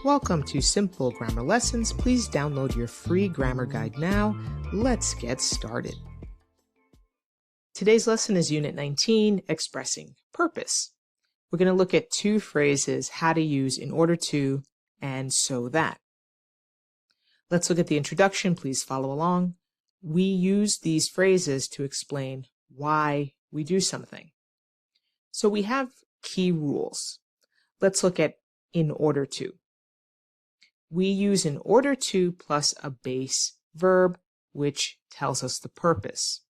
Welcome to Simple Grammar Lessons. Please download your free grammar guide now. Let's get started. Today's lesson is Unit 19, Expressing Purpose. We're going to look at two phrases, how to use in order to and so that. Let's look at the introduction. Please follow along. We use these phrases to explain why we do something. So we have key rules. Let's look at in order to. We use in order to plus a base verb, which tells us the purpose.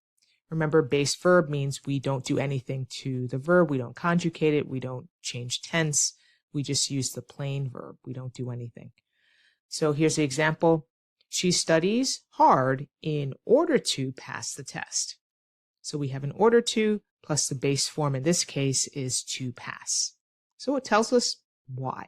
Remember, base verb means we don't do anything to the verb. We don't conjugate it. We don't change tense. We just use the plain verb. We don't do anything. So here's the example. She studies hard in order to pass the test. So we have in order to plus the base form in this case is to pass. So it tells us why.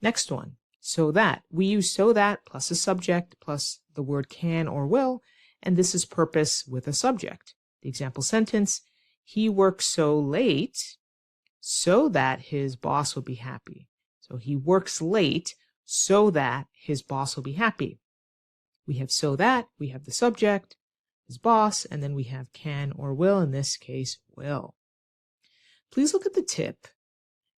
Next one, so that. We use so that plus a subject plus the word can or will, and this is purpose with a subject. The example sentence, he works so late so that his boss will be happy. So he works late so that his boss will be happy. We have so that, we have the subject, his boss, and then we have can or will, in this case, will. Please look at the tip.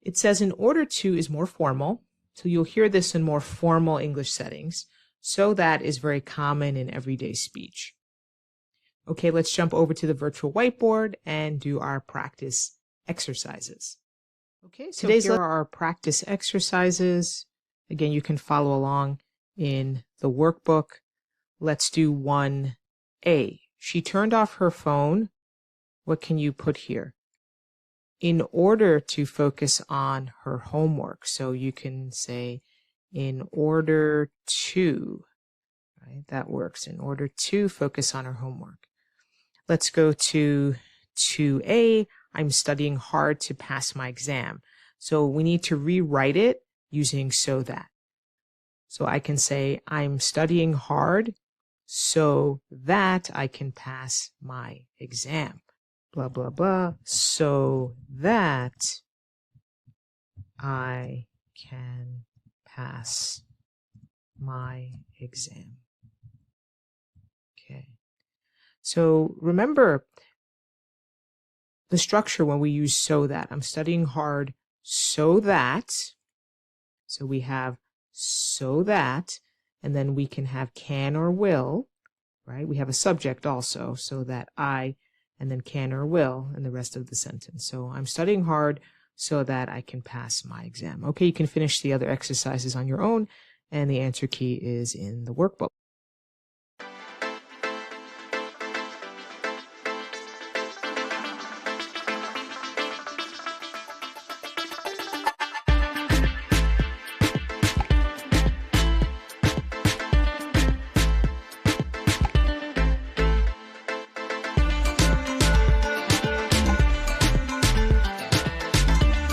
It says in order to is more formal. So you'll hear this in more formal English settings. So that is very common in everyday speech. Okay, let's jump over to the virtual whiteboard and do our practice exercises. Okay, so here are our practice exercises. Again, you can follow along in the workbook. Let's do 1A. She turned off her phone. What can you put here? In order to focus on her homework. So you can say, in order to, right? That works. In order to focus on her homework. Let's go to 2A. I'm studying hard to pass my exam. So we need to rewrite it using so that. So I can say, I'm studying hard so that I can pass my exam. Blah, blah, blah, so that I can pass my exam. Okay. So remember the structure when we use so that. I'm studying hard so that. So we have so that, and then we can have can or will, right? We have a subject also, so that I, and then can or will in the rest of the sentence. So I'm studying hard so that I can pass my exam. Okay, you can finish the other exercises on your own, and the answer key is in the workbook.